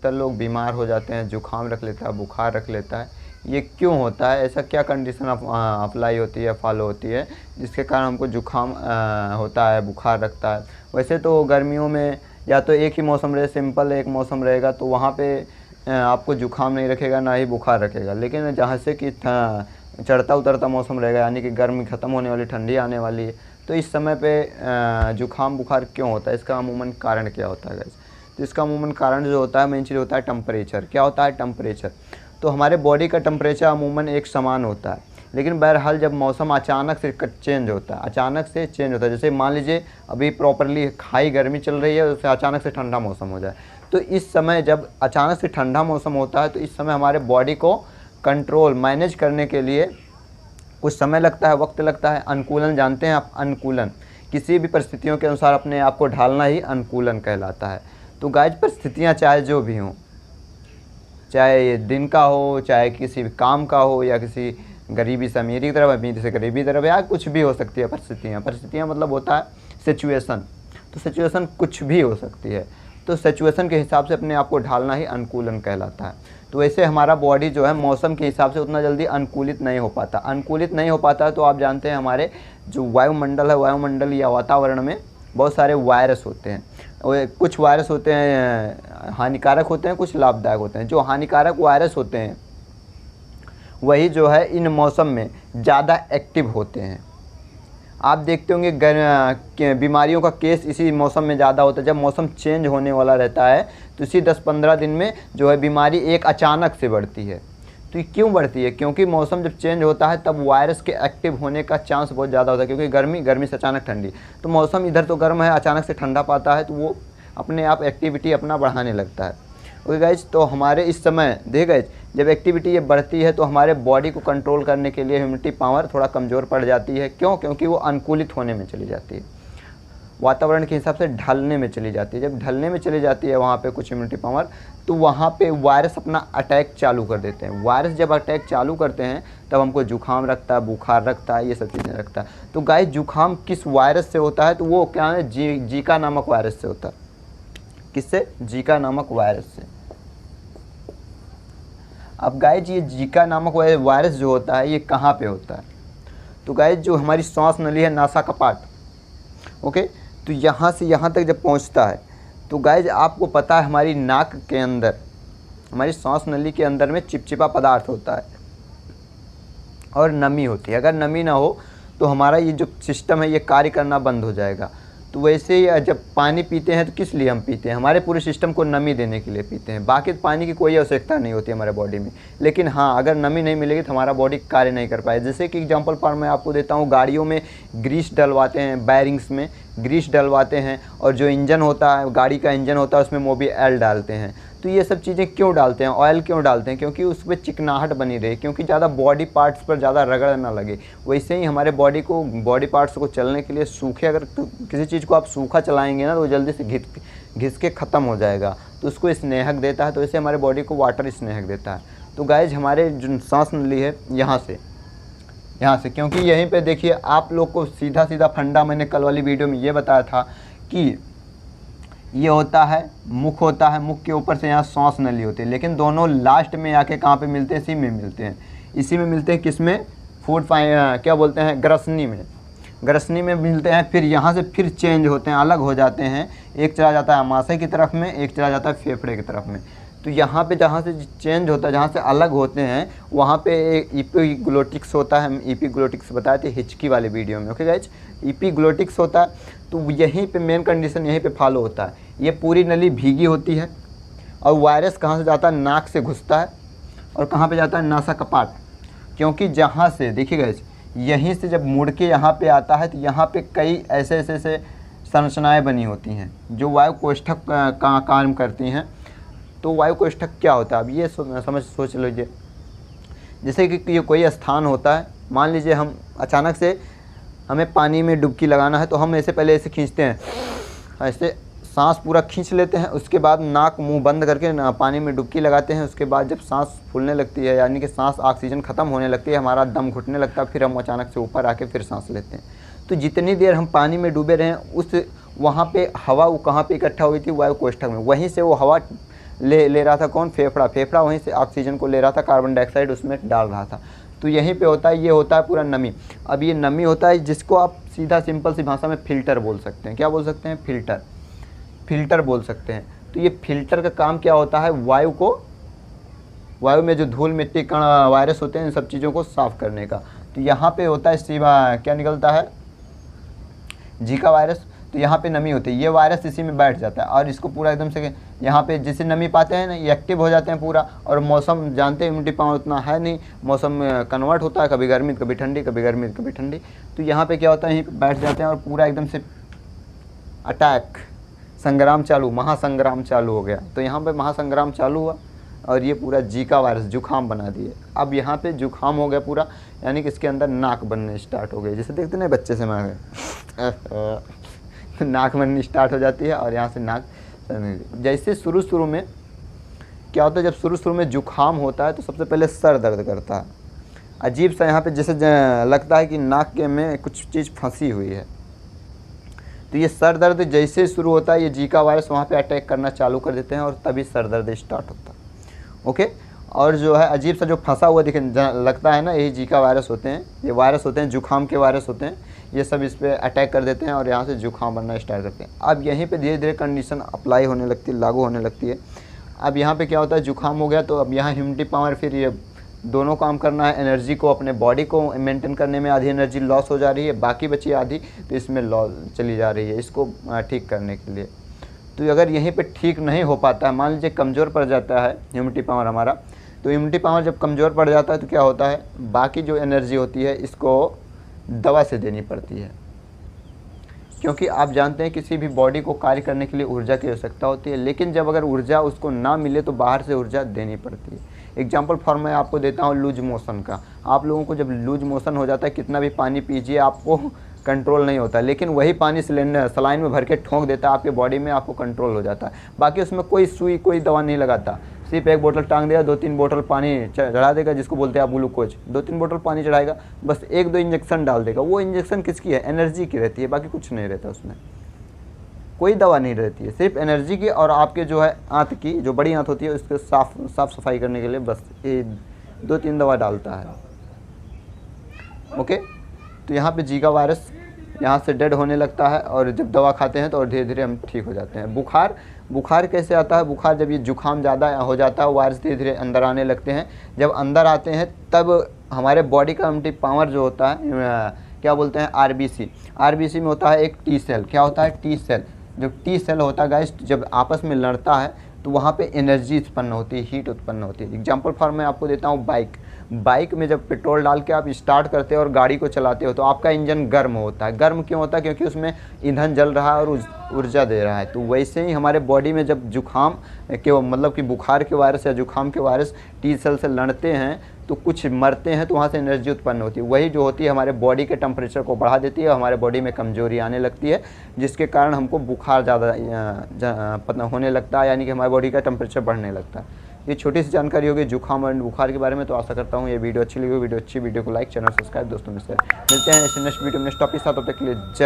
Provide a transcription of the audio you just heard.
अधिकतर लोग बीमार हो जाते हैं, जुकाम रख लेता है, बुखार रख लेता है। ये क्यों होता है? ऐसा क्या कंडीशन अप्लाई होती है, फॉलो होती है जिसके कारण हमको जुकाम होता है, बुखार रखता है? वैसे तो गर्मियों में या तो एक ही मौसम रहे, सिंपल एक मौसम रहेगा तो वहाँ पे आपको जुकाम नहीं रखेगा, ना ही बुखार रखेगा। लेकिन जहाँ से कि चढ़ता उतरता मौसम रहेगा, यानी कि गर्मी ख़त्म होने वाली, ठंडी आने वाली है, तो इस समय पे जुकाम बुखार क्यों होता है? इसका अमूमन कारण क्या होता है गाइस? तो इसका अमूमन कारण जो होता है, मेन चीज़ होता है टेम्परेचर। क्या होता है? टेम्परेचर। तो हमारे बॉडी का टेम्परेचर अमूमन एक समान होता है, लेकिन बहरहाल जब मौसम अचानक से चेंज होता है, अचानक से चेंज होता है, जैसे मान लीजिए अभी प्रॉपरली हाई गर्मी चल रही है, उससे अचानक से ठंडा मौसम हो जाए, तो इस समय जब अचानक से ठंडा मौसम होता है तो इस समय हमारे बॉडी को कंट्रोल मैनेज करने के लिए कुछ समय लगता है, वक्त लगता है। अनुकूलन जानते हैं आप? अनुकूलन, किसी भी परिस्थितियों के अनुसार अपने आप को ढालना ही अनुकूलन कहलाता है। तो गाइस परिस्थितियाँ चाहे जो भी हों, चाहे ये दिन का हो, चाहे किसी भी काम का हो, या किसी गरीबी से अमीरी की तरफ, अमीरी से गरीबी की तरफ, या कुछ भी हो सकती है परिस्थितियाँ मतलब होता है सिचुएशन। तो सिचुएशन कुछ भी हो सकती है, तो सिचुएशन के हिसाब से अपने आप को ढालना ही अनुकूलन कहलाता है। तो वैसे हमारा बॉडी जो है मौसम के हिसाब से उतना जल्दी अनुकूलित नहीं हो पाता। तो आप जानते हैं हमारे जो वायुमंडल है, वायुमंडल या वातावरण में बहुत सारे वायरस होते हैं। कुछ वायरस होते हैं हानिकारक होते हैं, कुछ लाभदायक होते हैं। जो हानिकारक वायरस होते हैं वही जो है इन मौसम में ज़्यादा एक्टिव होते हैं। आप देखते होंगे बीमारियों का केस इसी मौसम में ज़्यादा होता है। जब मौसम चेंज होने वाला रहता है तो इसी 10-15 दिन में जो है बीमारी एक अचानक से बढ़ती है। तो ये क्यों बढ़ती है? क्योंकि मौसम जब चेंज होता है तब वायरस के एक्टिव होने का चांस बहुत ज़्यादा होता है, क्योंकि गर्मी से अचानक ठंडी, तो मौसम इधर तो गर्म है, अचानक से ठंडा पाता है, तो वो अपने आप एक्टिविटी अपना बढ़ाने लगता है। ओके गाइज, तो हमारे इस समय देख गाइज जब एक्टिविटी ये बढ़ती है तो हमारे बॉडी को कंट्रोल करने के लिए ह्यूमिडिटी पावर थोड़ा कमज़ोर पड़ जाती है। क्यों? क्योंकि वो अनुकूलित होने में चली जाती है, वातावरण के हिसाब से ढलने में चली जाती है। जब ढलने में चली जाती है वहाँ पे कुछ ह्यूमिडिटी पावर, तो वहाँ पे वायरस अपना अटैक चालू कर देते हैं। वायरस जब अटैक चालू करते हैं तब हमको जुकाम रखता है, बुखार रखता है, ये सब चीज़ें रखता है। तो गाइस जुकाम किस वायरस से होता है? तो वो क्या है, जीका नामक वायरस से होता है। किससे? जीका नामक वायरस से। अब गाइस ये जीका नामक वायरस जो होता है ये कहाँ पे होता है? तो गाइस जो हमारी श्वास नली है, नासा कपाट, ओके, तो यहाँ से यहाँ तक जब पहुँचता है तो गाइस आपको पता है हमारी नाक के अंदर, हमारी श्वास नली के अंदर में चिपचिपा पदार्थ होता है और नमी होती है। अगर नमी ना हो तो हमारा ये जो सिस्टम है ये कार्य करना बंद हो जाएगा। तो वैसे ही जब पानी पीते हैं तो किस लिए हम पीते हैं? हमारे पूरे सिस्टम को नमी देने के लिए पीते हैं। बाकी पानी की कोई आवश्यकता नहीं होती हमारे बॉडी में, लेकिन हाँ अगर नमी नहीं मिलेगी तो हमारा बॉडी कार्य नहीं कर पाए। जैसे कि एग्जांपल पर मैं आपको देता हूँ, गाड़ियों में ग्रीस डलवाते हैं, बैरिंग्स में ग्रीस डलवाते हैं, और जो इंजन होता है, गाड़ी का इंजन होता है, उसमें मोबिल डालते हैं। तो ये सब चीज़ें क्यों डालते हैं, ऑयल क्यों डालते हैं? क्योंकि उस पर चिकनाहट बनी रहे, क्योंकि ज़्यादा बॉडी पार्ट्स पर ज़्यादा रगड़ ना लगे। वैसे ही हमारे बॉडी पार्ट्स को चलने के लिए सूखे, अगर किसी चीज़ को आप सूखा चलाएंगे ना तो वो जल्दी से घिस के ख़त्म हो जाएगा, तो उसको स्नेहक देता है। तो वैसे हमारे बॉडी को वाटर स्नेहक देता है। तो गाइज हमारे जो सांस नली है यहाँ से, क्योंकि यहीं पे देखिए आप लोग को सीधा सीधा फंडा मैंने कल वाली वीडियो में ये बताया था कि ये होता है मुख होता है, मुख के ऊपर से यहाँ सांस नली होती है, लेकिन दोनों लास्ट में आके कहाँ पे मिलते हैं? इसी में मिलते हैं। किसमें? क्या बोलते हैं, ग्रसनी में मिलते हैं। फिर यहाँ से फिर चेंज होते हैं, अलग हो जाते हैं। एक चला जाता है अमाशय की तरफ में, एक चला जाता है फेफड़े की तरफ में। तो यहाँ पे जहाँ से चेंज होता है, जहाँ से अलग होते हैं, वहाँ पे एपिग्लोटिक्स होता है। हम एपिग्लोटिक्स बताए थे हिचकी वाले वीडियो में, ओके गाइज, एपिग्लोटिक्स होता है। तो यहीं पे मेन कंडीशन यहीं पे फॉलो होता है। ये पूरी नली भीगी होती है और वायरस कहाँ से जाता है? नाक से घुसता है और कहाँ पे जाता है? नासा कपाट। क्योंकि जहाँ से देखिए गाइज, यहीं से जब मुड़ के यहाँ पे आता है तो यहाँ पे कई ऐसे संरचनाएँ बनी होती हैं जो वायु कोष्ठक का काम करती हैं। तो वायु कोष्ठक क्या होता है? अब ये सोच लीजिए, जैसे कि ये कोई स्थान होता है, मान लीजिए हम अचानक से हमें पानी में डुबकी लगाना है, तो हम पहले ऐसे खींचते हैं, ऐसे सांस पूरा खींच लेते हैं, उसके बाद नाक मुंह बंद करके पानी में डुबकी लगाते हैं। उसके बाद जब सांस फूलने लगती है, यानी कि सांस ऑक्सीजन ख़त्म होने लगती है, हमारा दम घुटने लगता है, फिर हम अचानक से ऊपर आके फिर सांस लेते हैं। तो जितनी देर हम पानी में डूबे रहें, उस वहाँ पे हवा वो कहाँ पे इकट्ठा हुई थी? वायु कोष्ठक में। वहीं से वो हवा ले रहा था कौन, फेफड़ा। फेफड़ा वहीं से ऑक्सीजन को ले रहा था, कार्बन डाइऑक्साइड उसमें डाल रहा था। तो यहीं पे होता है, ये होता है पूरा नमी। अब ये नमी होता है जिसको आप सीधा सिंपल सी भाषा में फ़िल्टर बोल सकते हैं। क्या बोल सकते हैं? फ़िल्टर बोल सकते हैं। तो ये फ़िल्टर का काम क्या होता है? वायु में जो धूल मिट्टी कण वायरस होते हैं इन सब चीज़ों को साफ़ करने का। तो यहाँ पे होता है क्या निकलता है? Zika virus. तो यहाँ पे नमी होती है, ये वायरस इसी में बैठ जाता है और इसको पूरा एकदम से यहाँ पे जिसे नमी पाते हैं ना, ये एक्टिव हो जाते हैं पूरा। और मौसम जानते हैं इम्यूनिटी पावर उतना है नहीं, मौसम कन्वर्ट होता है, कभी गर्मी कभी ठंडी, कभी गर्मी कभी ठंडी। तो यहाँ पे क्या होता है, यहीं पे बैठ जाते हैं और पूरा एकदम से अटैक, संग्राम चालू, महासंग्राम चालू हो गया। तो यहाँ पे महासंग्राम चालू हुआ और ये पूरा जीका वायरस जुखाम बना दिए। अब यहाँ पे जुखाम हो गया पूरा, यानी कि इसके अंदर नाक बनने स्टार्ट हो गई। जैसे देखते ना बच्चे से नाक बननी स्टार्ट हो जाती है और यहाँ से नाक। जैसे शुरू में क्या होता है, जब शुरू में जुखाम होता है तो सबसे पहले सर दर्द करता है, अजीब सा यहाँ पे जैसे लगता है कि नाक के में कुछ चीज़ फंसी हुई है। तो ये सर दर्द जैसे शुरू होता है, ये जीका वायरस वहाँ पे अटैक करना चालू कर देते हैं और तभी सर दर्द स्टार्ट होता है। ओके। और जो है अजीब सा जो फंसा हुआ लगता है ना, यही जीका वायरस होते हैं। ये वायरस होते हैं, जुखाम के वायरस होते हैं। ये सब इस पर अटैक कर देते हैं और यहाँ से जुखाम बनना स्टार्ट करते हैं। अब यहीं पे धीरे धीरे कंडीशन अप्लाई होने लगती है, लागू होने लगती है। अब यहाँ पे क्या होता है, जुखाम हो गया तो अब यहाँ इम्यूनिटी पावर, फिर ये दोनों काम करना है। एनर्जी को, अपने बॉडी को मेंटेन करने में आधी एनर्जी लॉस हो जा रही है, बाकी बची आधी तो इसमें लॉस चली जा रही है इसको ठीक करने के लिए। तो अगर यहीं पे ठीक नहीं हो पाता है, मान लीजिए कमज़ोर पड़ जाता है इम्यूनिटी पावर हमारा, तो इम्यूनिटी पावर जब कमज़ोर पड़ जाता है तो क्या होता है, बाकी जो एनर्जी होती है इसको दवा से देनी पड़ती है। क्योंकि आप जानते हैं किसी भी बॉडी को कार्य करने के लिए ऊर्जा की आवश्यकता होती है, लेकिन जब अगर ऊर्जा उसको ना मिले तो बाहर से ऊर्जा देनी पड़ती है। एग्जाम्पल फॉर मैं आपको देता हूँ लूज मोशन का। आप लोगों को जब लूज मोशन हो जाता है, कितना भी पानी पीजिए आपको कंट्रोल नहीं होता, लेकिन वही पानी सलाइन में भर के ठोंक देता है आपके बॉडी में, आपको कंट्रोल हो जाता है। बाकी उसमें कोई सुई, कोई दवा नहीं लगाता, सिर्फ एक बोतल टांग देगा, 2-3 बोतल पानी चढ़ा देगा, जिसको बोलते हैं आप ग्लूकोज। 2-3 बोतल पानी चढ़ाएगा, बस 1-2 इंजेक्शन डाल देगा। वो इंजेक्शन किसकी है? एनर्जी की रहती है, बाकी कुछ नहीं रहता उसमें, कोई दवा नहीं रहती है, सिर्फ एनर्जी की। और आपके जो है आंत की, जो बड़ी आंत होती है उसके साफ सफाई करने के लिए बस ये 2-3 दवा डालता है। ओके। तो यहाँ पे जीका वायरस यहाँ से डेड होने लगता है और जब दवा खाते हैं तो और धीरे धीरे हम ठीक हो जाते हैं। बुखार कैसे आता है? बुखार जब ये जुखाम ज़्यादा हो जाता है, वायरस धीरे धीरे अंदर आने लगते हैं। जब अंदर आते हैं तब हमारे बॉडी का इम्यूनिटी पावर जो होता है, क्या बोलते हैं, आरबीसी में होता है एक टी सेल। क्या होता है? T sale. जो टी सेल होता है गाइस, जब आपस में लड़ता है तो वहाँ पे एनर्जी उत्पन्न होती है, हीट उत्पन्न होती है। एग्जाम्पल फॉर मैं आपको देता हूँ बाइक में जब पेट्रोल डाल के आप स्टार्ट करते हो और गाड़ी को चलाते हो तो आपका इंजन गर्म होता है। गर्म क्यों होता है? क्योंकि उसमें ईंधन जल रहा है और ऊर्जा दे रहा है। तो वैसे ही हमारे बॉडी में जब जुखाम के मतलब कि बुखार के वायरस या जुखाम के वायरस टी सेल से लड़ते हैं तो कुछ मरते हैं, तो वहाँ से एनर्जी उत्पन्न होती है। वही जो होती है हमारे बॉडी के टेम्परेचर को बढ़ा देती है और हमारे बॉडी में कमजोरी आने लगती है, जिसके कारण हमको बुखार ज़्यादा होने लगता है, यानी कि हमारे बॉडी का टेम्परेचर बढ़ने लगता है। ये छोटी सी जानकारी होगी जुखाम और बुखार के बारे में। तो आशा करता हूँ ये वीडियो अच्छी लगी। वीडियो को लाइक, चैनल सब्सक्राइब, दोस्तों में शेयर। मिलते हैं ऐसे नेक्स्ट वीडियो में नेक्स्ट टॉपिक साथ। तब तक के लिए जय।